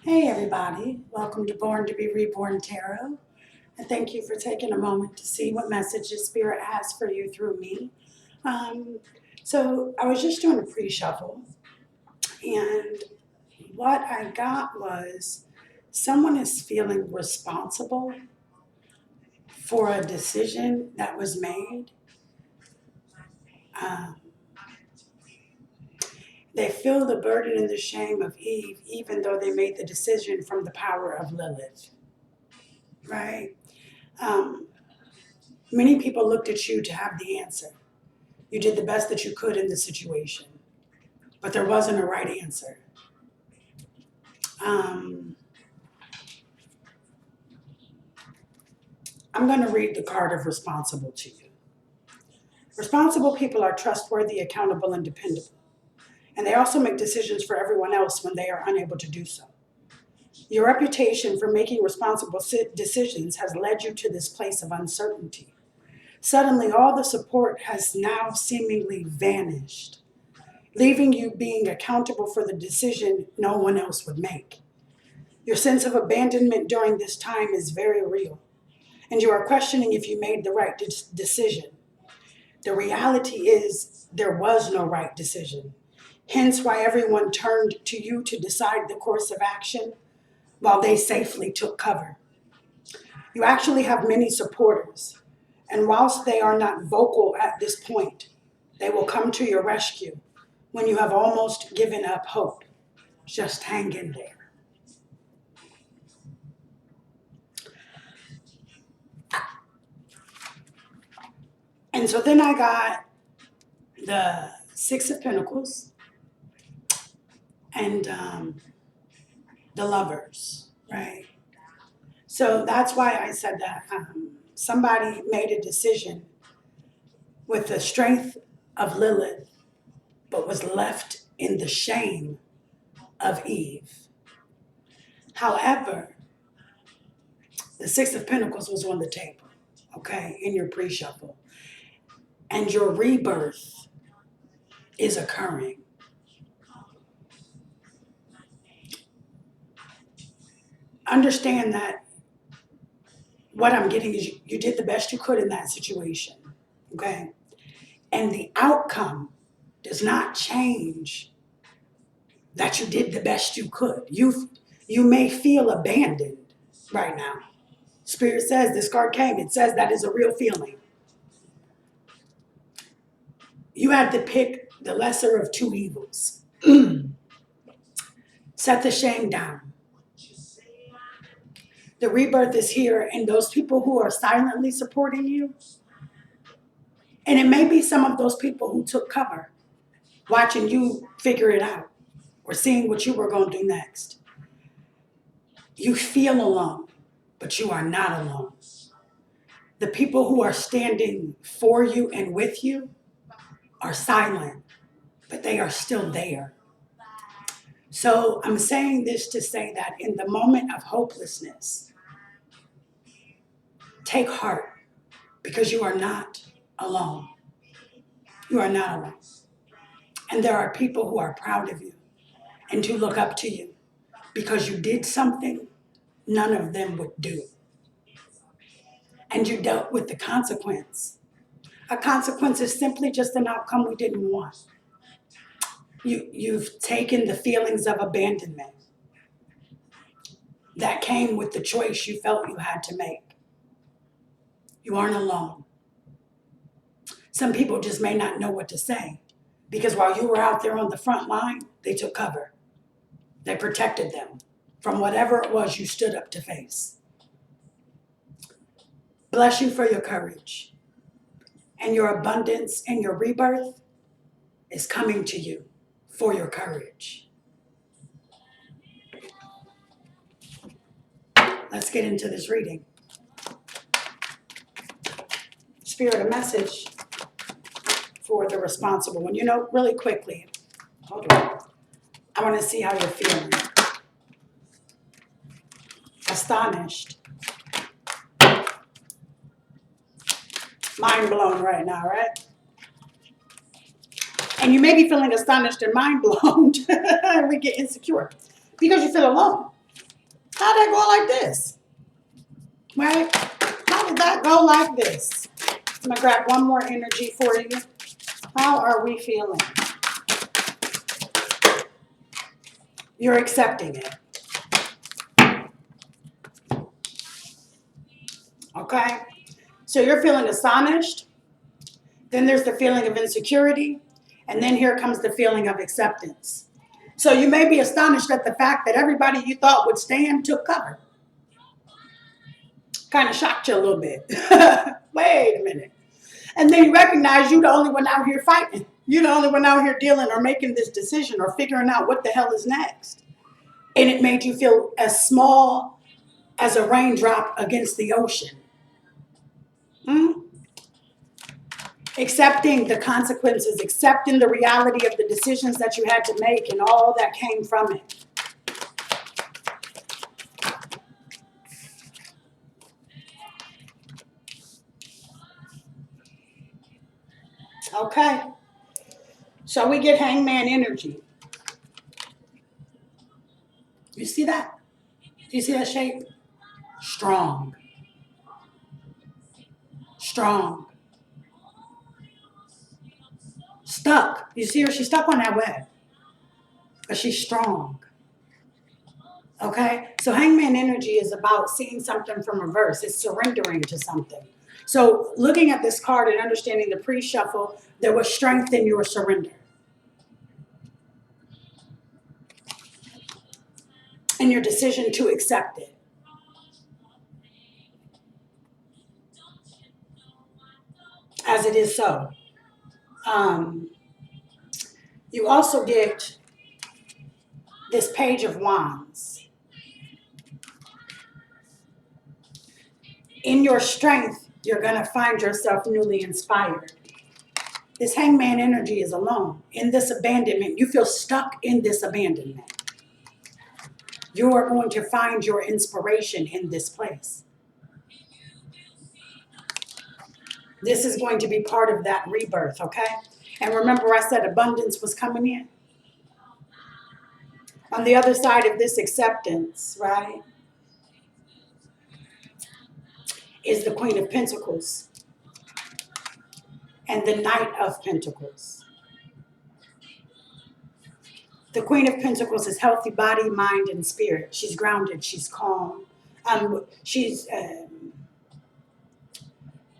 Hey everybody, welcome to Born to Be Reborn Tarot. And thank you for taking a moment to see what messages Spirit has for you through me. So I was just doing a pre-shuffle, and what I got was someone is feeling responsible for a decision that was made. Um, they feel the burden and the shame of Eve, even though they made the decision from the power of Lilith, right? Um, Many people looked at you to have the answer. You did the best that you could in the situation, but there wasn't a right answer. I'm going to read the card of responsible to you. Responsible people are trustworthy, accountable, and dependable. And they also make decisions for everyone else when they are unable to do so. Your reputation for making responsible decisions has led you to this place of uncertainty. Suddenly, all the support has now seemingly vanished, leaving you being accountable for the decision no one else would make. Your sense of abandonment during this time is very real, and you are questioning if you made the right decision. The reality is there was no right decision, hence why everyone turned to you to decide the course of action while they safely took cover. You actually have many supporters, and whilst they are not vocal at this point, they will come to your rescue when you have almost given up hope. Just hang in there. And so then I got the Six of Pentacles and the Lovers, right? So that's why I said that somebody made a decision with the strength of Lilith, but was left in the shame of Eve. However, the Six of Pentacles was on the table, okay, in your pre-shuffle. And your rebirth is occurring. Understand that what I'm getting is you did the best you could in that situation, okay? And the outcome does not change that you did the best you could. You may feel abandoned right now. Spirit says, this card came, it says that is a real feeling. You had to pick the lesser of two evils. Set the shame down. The rebirth is here, and those people who are silently supporting you, and it may be some of those people who took cover, watching you figure it out or seeing what you were going to do next. You feel alone, but you are not alone. The people who are standing for you and with you are silent, but they are still there. So I'm saying this to say that in the moment of hopelessness, take heart, because you are not alone. You are not alone. And there are people who are proud of you and who look up to you because you did something none of them would do. And you dealt with the consequence. A consequence is simply just an outcome we didn't want. You've taken the feelings of abandonment that came with the choice you felt you had to make. You aren't alone. Some people just may not know what to say because while you were out there on the front line, they took cover. They protected them from whatever it was you stood up to face. Bless you for your courage. And your abundance and your rebirth is coming to you for your courage. Let's get into this reading. Spirit, a message for the responsible one. You know, really quickly, hold on. I want to see how you're feeling. Astonished. Mind blown right now, right? And you may be feeling astonished and mind blown. We get insecure because you feel alone. How'd that go like this? Right? How did that go like this? I'm going to grab one more energy for you. How are we feeling? You're accepting it. Okay? So you're feeling astonished. Then there's the feeling of insecurity. And then here comes the feeling of acceptance. So you may be astonished at the fact that everybody you thought would stand took cover. Kind of shocked you a little bit. Wait a minute. And then you recognize you're the only one out here fighting. You're the only one out here dealing or making this decision or figuring out what the hell is next. And it made you feel as small as a raindrop against the ocean. Accepting the consequences, accepting the reality of the decisions that you had to make and all that came from it. Okay. So we get Hangman Energy. You see that? Do you see that shape? Strong. Strong. Stuck. You see her? She's stuck on that web. But she's strong. Okay? So Hangman Energy is about seeing something from reverse. It's surrendering to something. So looking at this card and understanding the pre-shuffle, there was strength in your surrender. And your decision to accept it. As it is so. You also get this Page of Wands. In your strength, you're going to find yourself newly inspired. This Hangman Energy is alone. In this abandonment, you feel stuck in this abandonment. You are going to find your inspiration in this place. This is going to be part of that rebirth, okay? And remember I said abundance was coming in? On the other side of this acceptance, right, is the Queen of Pentacles and the Knight of Pentacles. The Queen of Pentacles is healthy body, mind, and spirit. She's grounded. She's calm. She's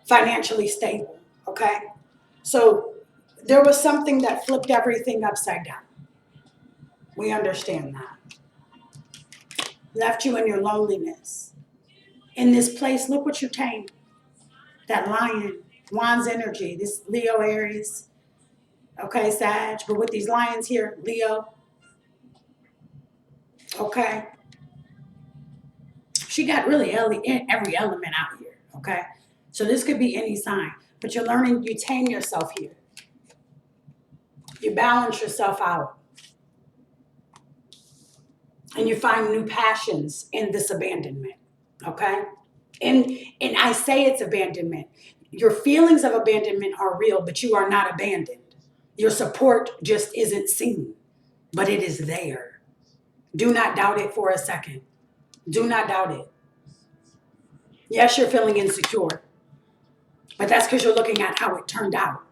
financially stable, okay? So there was something that flipped everything upside down. We understand that. Left you in your loneliness. In this place, look what you tamed. That lion, Wands energy, this Leo, Aries, okay, Sag, but with these lions here, Leo, okay? She got really every element out here, okay? So this could be any sign, but you're learning, you tame yourself here. You balance yourself out. And you find new passions in this abandonment, okay? And I say it's abandonment. Your feelings of abandonment are real, but you are not abandoned. Your support just isn't seen, but it is there. Do not doubt it for a second. Do not doubt it. Yes, you're feeling insecure, but that's because you're looking at how it turned out.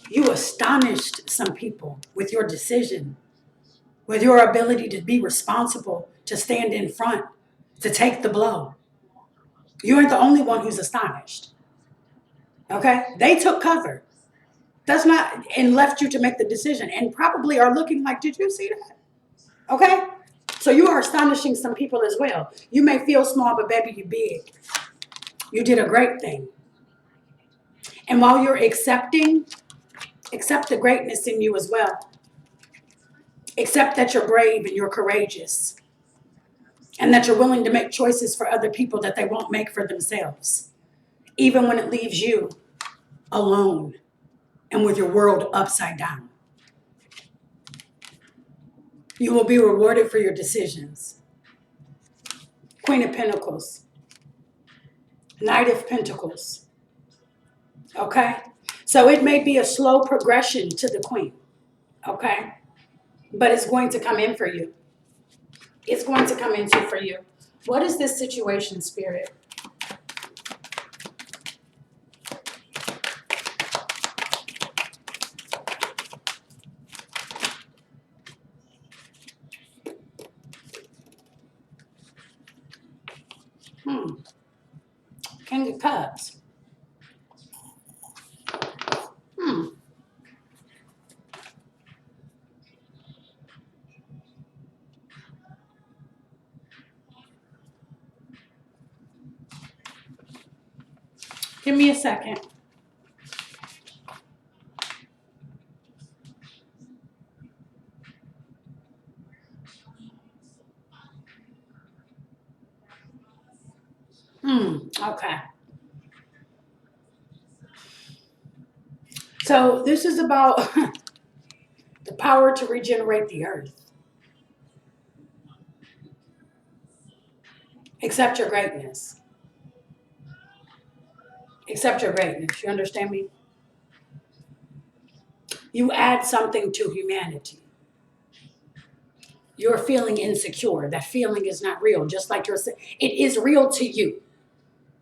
You astonished some people with your decision, with your ability to be responsible, to stand in front, to take the blow. You aren't the only one who's astonished. Okay? They took cover. That's not, and left you to make the decision, and probably are looking like, did you see that? Okay? So you are astonishing some people as well. You may feel small, but baby, you big. You did a great thing. And while you're accepting, accept the greatness in you as well. Accept that you're brave and you're courageous. And that you're willing to make choices for other people that they won't make for themselves. Even when it leaves you alone and with your world upside down. You will be rewarded for your decisions. Queen of Pentacles. Knight of Pentacles. Okay? So it may be a slow progression to the Queen. Okay? But it's going to come in for you. it's going to come into for you. What is this situation, Spirit? King of Cups. Give me a second. Okay. So this is about the power to regenerate the earth. Accept your greatness. Accept your greatness. You understand me? You add something to humanity. You're feeling insecure. That feeling is not real. Just like it is real to you,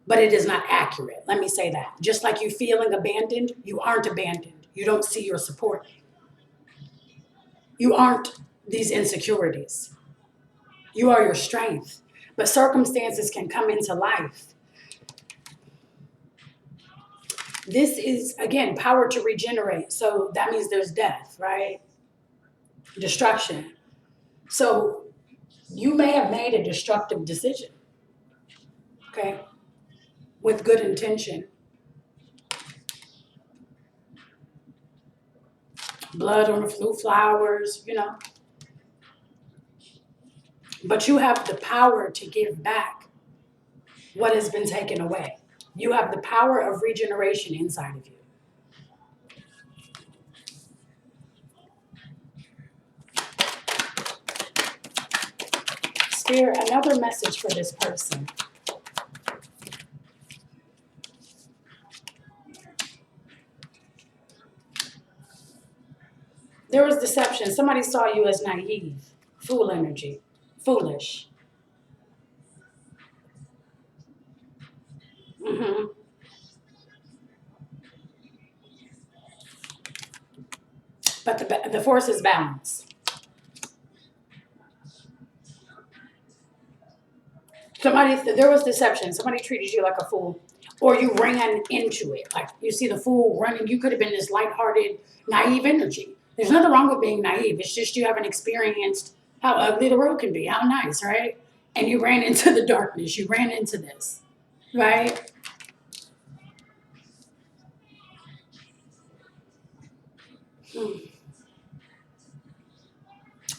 but it is not accurate. Let me say that. Just like you feeling abandoned, you aren't abandoned. You don't see your support. You aren't these insecurities. You are your strength. But circumstances can come into life. This is, again, power to regenerate. So that means there's death, right? Destruction. So you may have made a destructive decision, okay, with good intention. Blood on the flowers, But you have the power to give back what has been taken away. You have the power of regeneration inside of you. Spirit, another message for this person. There was deception. Somebody saw you as naive, fool energy, foolish. But the force is balance. There was deception. Somebody treated you like a fool, or you ran into it. Like you see the fool running. You could have been this lighthearted, naive energy. There's nothing wrong with being naive. It's just you haven't experienced how ugly the world can be, how nice, right? And you ran into the darkness. You ran into this, right?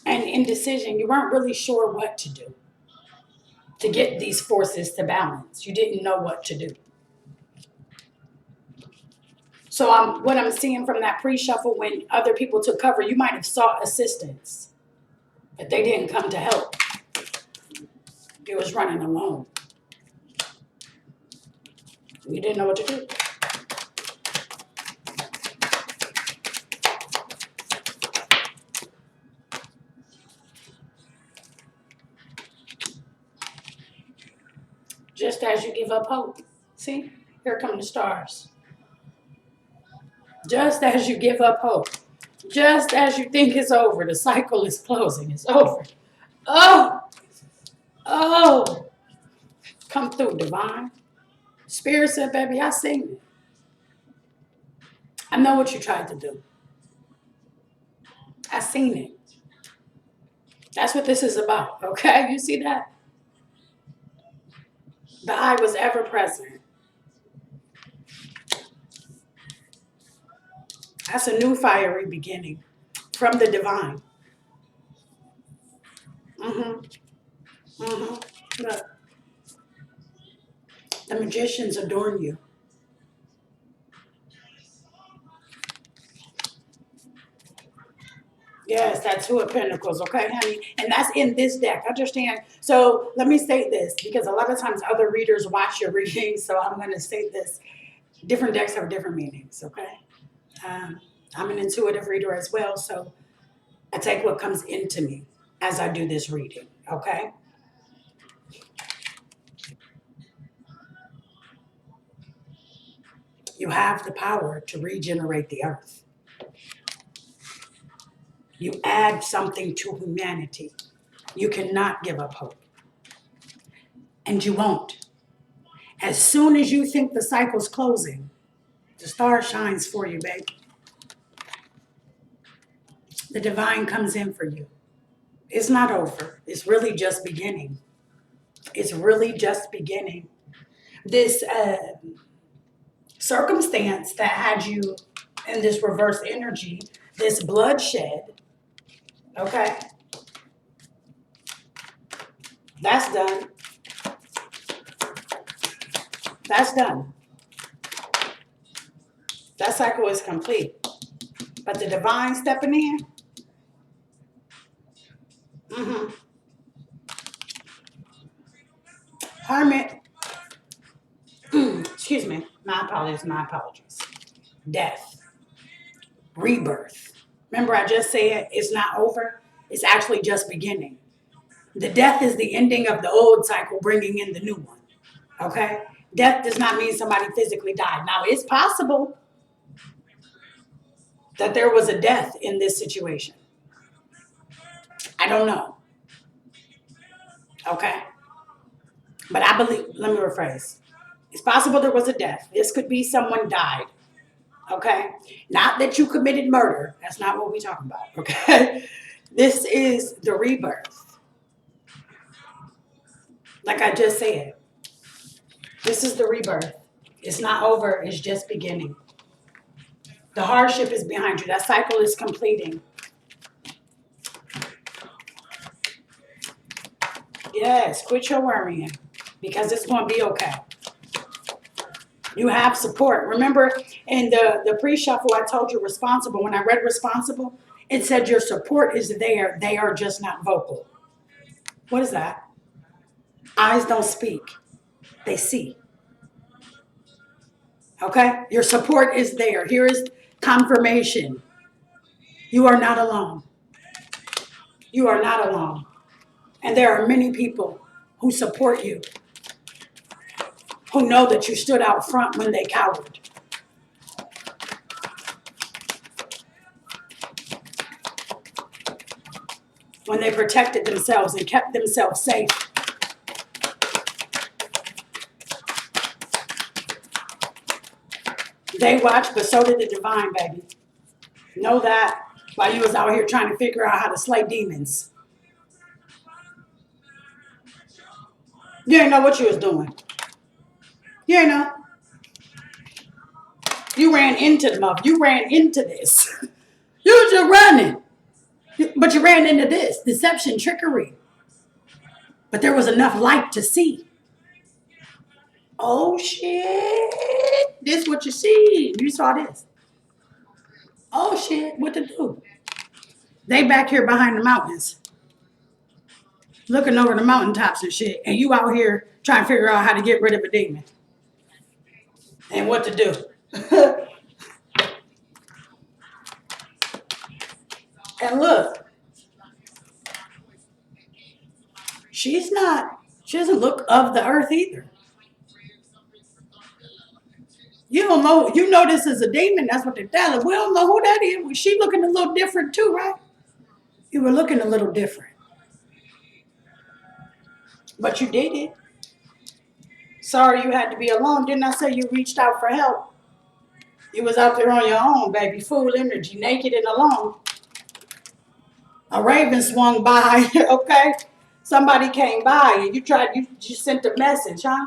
And indecision, you weren't really sure what to do to get these forces to balance. You didn't know what to do. So what I'm seeing from that pre-shuffle, when other people took cover, you might have sought assistance, but they didn't come to help. You was running alone. You didn't know what to do. Just as you give up hope. See, here come the stars. Just as you give up hope. Just as you think it's over, the cycle is closing. It's over. Oh, come through, divine. Spirit said, baby, I seen it. I know what you tried to do. I seen it. That's what this is about, okay? You see that? The I was ever present. That's a new fiery beginning from the divine. Look, the magicians adorn you. Yes, that's Two of Pentacles, okay, honey? And that's in this deck. Understand? So let me state this, because a lot of times other readers watch your readings, so I'm going to state this. Different decks have different meanings, okay? I'm an intuitive reader as well, so I take what comes into me as I do this reading. Okay? You have the power to regenerate the earth. You add something to humanity. You cannot give up hope. And you won't. As soon as you think the cycle's closing, the star shines for you, babe. The divine comes in for you. It's not over. It's really just beginning. It's really just beginning. This circumstance that had you in this reverse energy, this bloodshed, okay, that's done. That's done. That cycle is complete. But the divine stepping in, Hermit, excuse me, my apologies. Death, rebirth. Remember I just said it's not over, it's actually just beginning. The death is the ending of the old cycle, bringing in the new one, okay? Death does not mean somebody physically died. Now, it's possible that there was a death in this situation. I don't know, okay? But I believe, let me rephrase. It's possible there was a death. This could be someone died, okay? Not that you committed murder. That's not what we're talking about, okay? This is the rebirth. Like I just said, this is the rebirth. It's not over. It's just beginning. The hardship is behind you. That cycle is completing. Yes, quit your worrying because it's going to be okay. You have support. Remember in the pre-shuffle, I told you responsible. When I read responsible, it said your support is there. They are just not vocal. What is that? Eyes don't speak. They see. Okay? Your support is there. Here is confirmation. You are not alone. You are not alone. And there are many people who support you, who know that you stood out front when they cowered. When they protected themselves and kept themselves safe. They watched, but so did the divine, baby. Know that while you was out here trying to figure out how to slay demons. You didn't know what you was doing. You didn't know. You ran into the mother. You ran into this. You were just running. But you ran into this. Deception, trickery. But there was enough light to see. Oh, shit. This what you see. You saw this. Oh, shit. What to do? They back here behind the mountains. Looking over the mountaintops and shit. And you out here trying to figure out how to get rid of a demon. And what to do. And look. She doesn't look of the earth either. You don't know, you know this is a demon, that's what they're telling. We don't know who that is. She looking a little different too, right? You were looking a little different. But you did it. Sorry you had to be alone. Didn't I say you reached out for help? You was out there on your own, baby. Full energy, naked and alone. A raven swung by, okay? Somebody came by and you sent a message, huh?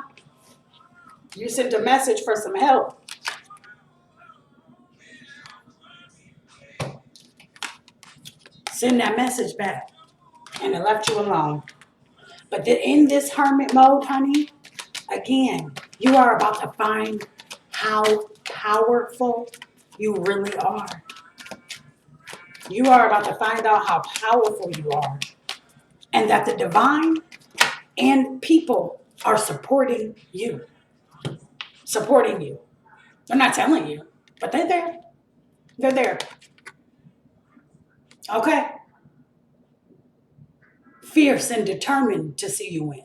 You sent a message for some help. Send that message back. And it left you alone. But in this hermit mode, honey, again, you are about to find how powerful you really are. You are about to find out how powerful you are. And that the divine and people are supporting you. Supporting you. They're not telling you, but they're there. They're there. Okay? Fierce and determined to see you win.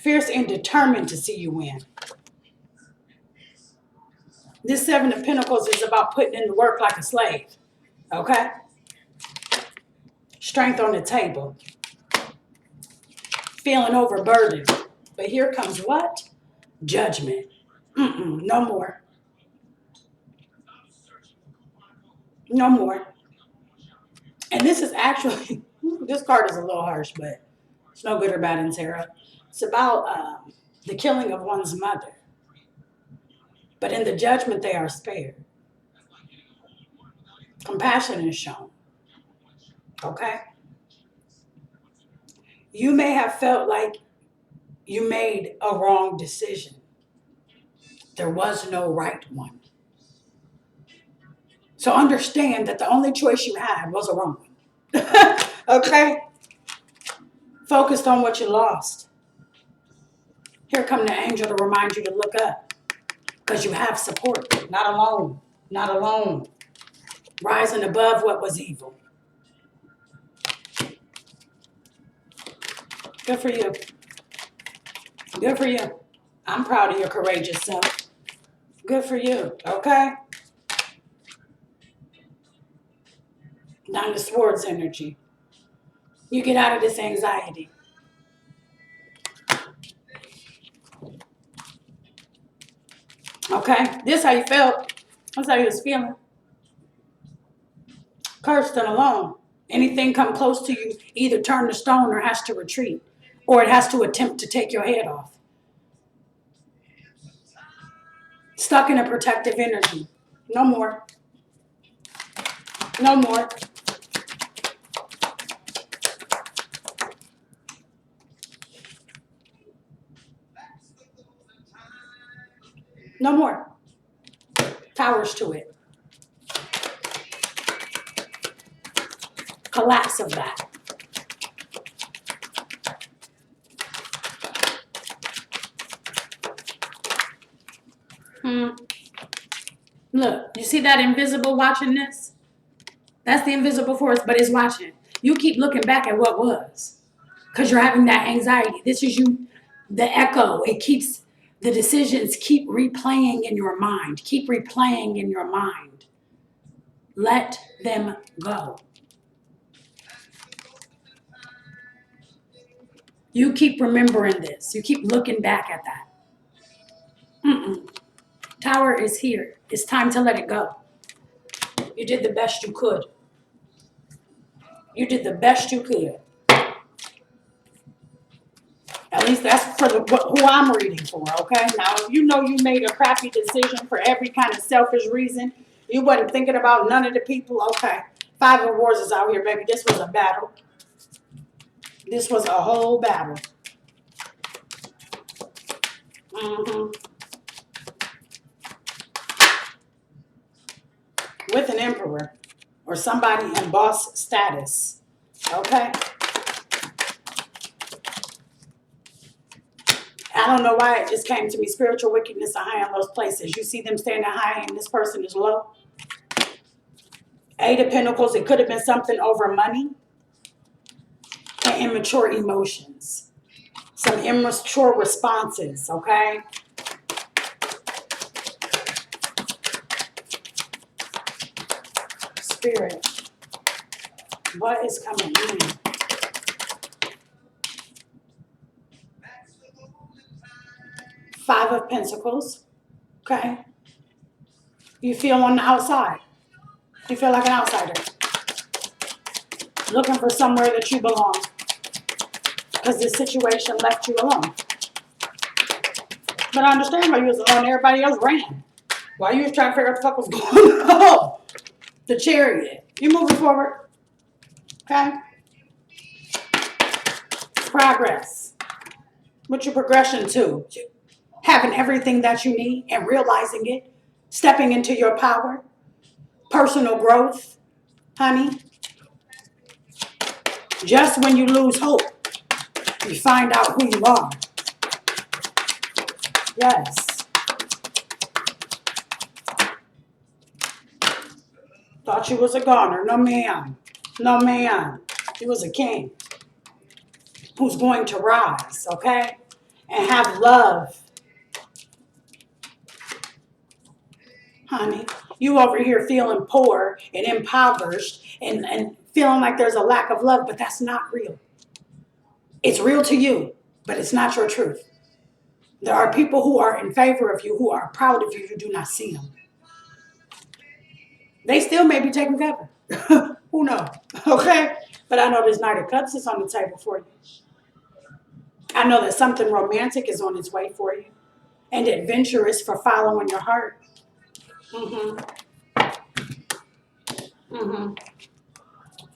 Fierce and determined to see you win. This Seven of Pentacles is about putting in the work like a slave. Okay? Strength on the table. Feeling overburdened. But here comes what? Judgment. No more. No more. And this is actually, this card is a little harsh, but it's no good or bad in tarot. It's about the killing of one's mother. But in the judgment, they are spared. Compassion is shown. Okay? You may have felt like you made a wrong decision. There was no right one. So understand that the only choice you had was a wrong one. Okay? Focused on what you lost. Here come the angel to remind you to look up. Because you have support. Not alone. Not alone. Rising above what was evil. Good for you. Good for you. I'm proud of your courageous self. Good for you. Okay? Nine of Swords energy. You get out of this anxiety. Okay? This how you felt. That's how you was feeling. Cursed and alone. Anything come close to you either turn to stone or has to retreat. Or it has to attempt to take your head off. Stuck in a protective energy. No more. No more. No more. Towers to it. Collapse of that. Look, you see that invisible watching this? That's the invisible force, but it's watching. You keep looking back at what was. Because you're having that anxiety. This is you, the echo. It keeps, the decisions keep replaying in your mind. Keep replaying in your mind. Let them go. You keep remembering this. You keep looking back at that. Tower is here. It's time to let it go. You did the best you could. You did the best you could. At least that's for who I'm reading for, okay? Now, if you know you made a crappy decision for every kind of selfish reason, you wasn't thinking about none of the people, okay. Five of Wands is out here, baby. This was a battle. This was a whole battle. With an emperor or somebody in boss status, okay? I don't know why it just came to me. Spiritual wickedness are high in those places. You see them standing high and this person is low. Eight of Pentacles, it could have been something over money and immature emotions. Some immature responses, okay? Spirit, what is coming in? Five of Pentacles, okay? You feel on the outside. You feel like an outsider. Looking for somewhere that you belong. Because this situation left you alone. But I understand why you was alone. Everybody else ran. While you was trying to figure out what the fuck was going on. The Chariot. You moving forward. Okay? Progress. What's your progression to? Having everything that you need and realizing it. Stepping into your power. Personal growth. Honey. Just when you lose hope, you find out who you are. Yes. Thought you was a goner. No, ma'am. No, ma'am. You was a king who's going to rise, okay? And have love. Honey, you over here feeling poor and impoverished and feeling like there's a lack of love, but that's not real. It's real to you, but it's not your truth. There are people who are in favor of you, who are proud of you. You do not see them. They still may be taking cover. Who knows? Okay? But I know this Knight of Cups is on the table for you. I know that something romantic is on its way for you. And adventurous for following your heart.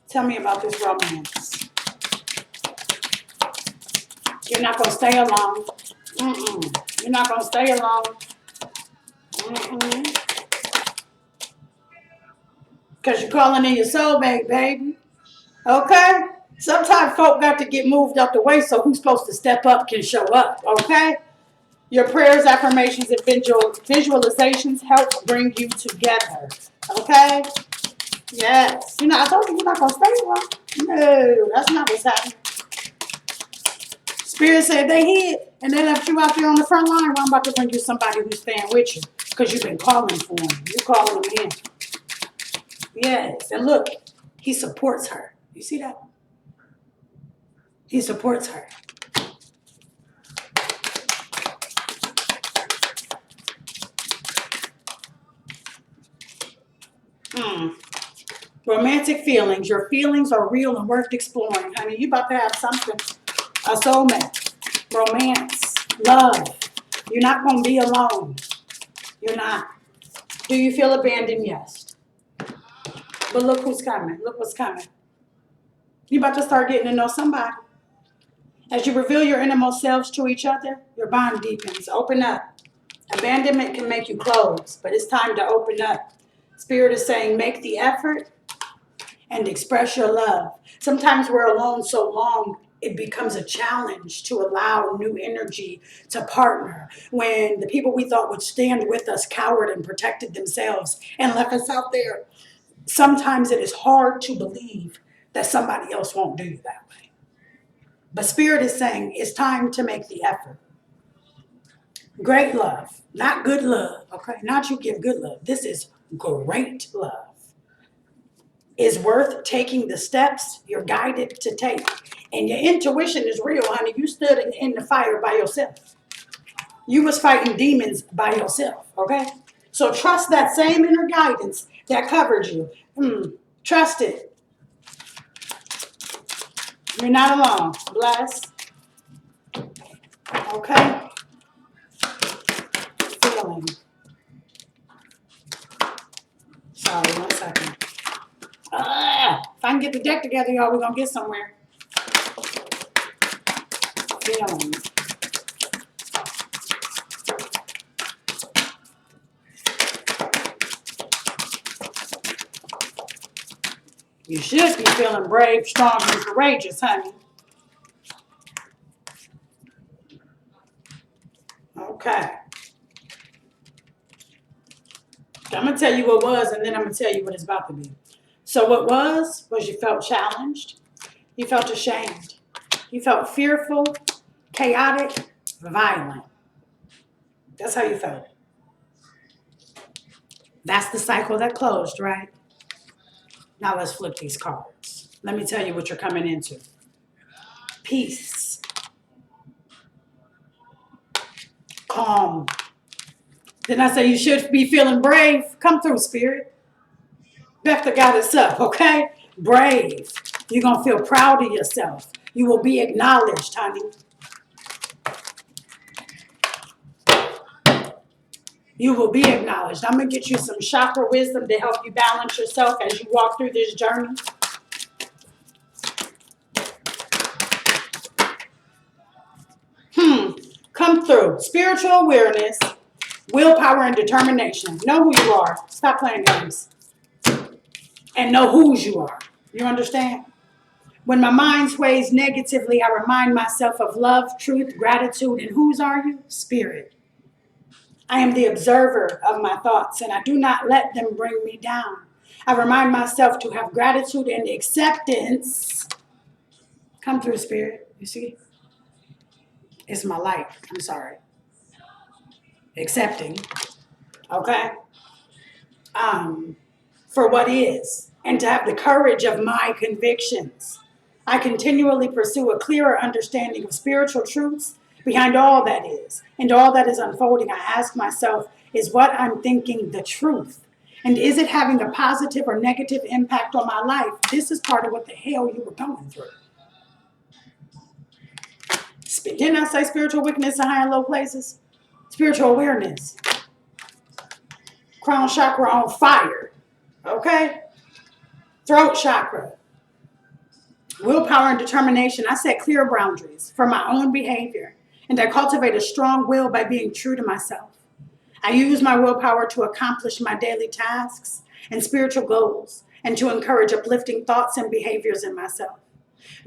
Tell me about this romance. You're not going to stay alone. You're not going to stay alone. Because you're calling in your soulmate, baby. Okay? Sometimes folk got to get moved out the way so who's supposed to step up can show up. Okay? Your prayers, affirmations, and visualizations help bring you together. Okay? Yes. You know, I told you you're not going to stay long. No, that's not what's happening. Spirit said they hid and they left you out there on the front line. Well, I'm about to bring you somebody who's staying with you because you've been calling for him. You're calling him in. Yes. And look, he supports her. You see that? He supports her. Romantic feelings. Your feelings are real and worth exploring. Honey, you about to have something. A soulmate. Romance. Love. You're not going to be alone. You're not. Do you feel abandoned? Yes. But look who's coming. Look what's coming. You're about to start getting to know somebody. As you reveal your innermost selves to each other, your bond deepens. Open up. Abandonment can make you close, but it's time to open up. Spirit is saying, make the effort and express your love. Sometimes we're alone so long, it becomes a challenge to allow new energy to partner. When the people we thought would stand with us cowered and protected themselves and left us out there, sometimes it is hard to believe that somebody else won't do you that way. But Spirit is saying it's time to make the effort. Great love, not good love, okay? Not you give good love. This is great love. Is worth taking the steps you're guided to take. And your intuition is real, honey. You stood in the fire by yourself. You was fighting demons by yourself, okay? So trust that same inner guidance that covered you. Trust it. You're not alone. Bless. Okay? Feeling. Sorry, 1 second. If I can get the deck together, y'all, we're going to get somewhere. Feeling. You should be feeling brave, strong, and courageous, honey. Okay. I'm going to tell you what was, and then I'm going to tell you what it's about to be. So what was you felt challenged. You felt ashamed. You felt fearful, chaotic, violent. That's how you felt. That's the cycle that closed, right? Now let's flip these cards. Let me tell you what you're coming into. Peace. Calm. Then I say you should be feeling brave. Come through, Spirit. Back the goddess up, okay? Brave. You're going to feel proud of yourself. You will be acknowledged, honey. You will be acknowledged. I'm going to get you some chakra wisdom to help you balance yourself as you walk through this journey. Come through. Spiritual awareness, willpower, and determination. Know who you are. Stop playing games. And know whose you are. You understand? When my mind sways negatively, I remind myself of love, truth, gratitude, and whose are you? Spirit. I am the observer of my thoughts, and I do not let them bring me down. I remind myself to have gratitude and acceptance. Come through, Spirit. You see? It's my light. I'm sorry. Accepting. Okay? For what is, and to have the courage of my convictions. I continually pursue a clearer understanding of spiritual truths behind all that is, and all that is unfolding. I ask myself, is what I'm thinking the truth? And is it having a positive or negative impact on my life? This is part of what the hell you were going through. Didn't I say spiritual weakness in high and low places? Spiritual awareness. Crown chakra on fire. Okay? Throat chakra. Willpower and determination. I set clear boundaries for my own behavior, and I cultivate a strong will by being true to myself. I use my willpower to accomplish my daily tasks and spiritual goals, and to encourage uplifting thoughts and behaviors in myself.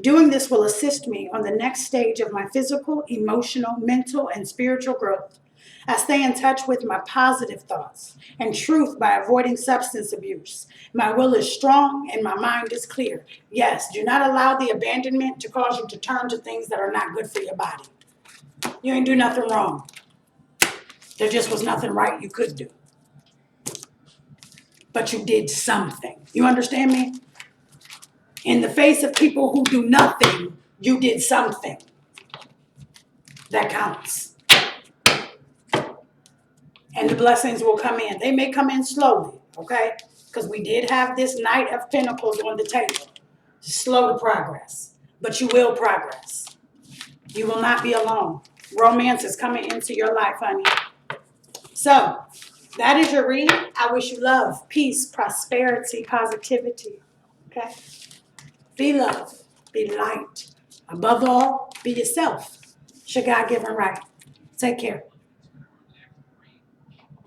Doing this will assist me on the next stage of my physical, emotional, mental, and spiritual growth. I stay in touch with my positive thoughts and truth by avoiding substance abuse. My will is strong and my mind is clear. Yes, do not allow the abandonment to cause you to turn to things that are not good for your body. You ain't do nothing wrong. There just was nothing right you could do. But you did something. You understand me? In the face of people who do nothing, you did something. That counts. And the blessings will come in. They may come in slowly, okay? Because we did have this Knight of Pentacles on the table. Slow to progress. But you will progress. You will not be alone. Romance is coming into your life, honey. So, that is your read. I wish you love, peace, prosperity, positivity. Okay? Be love. Be light. Above all, be yourself. It's your God-given right. Take care.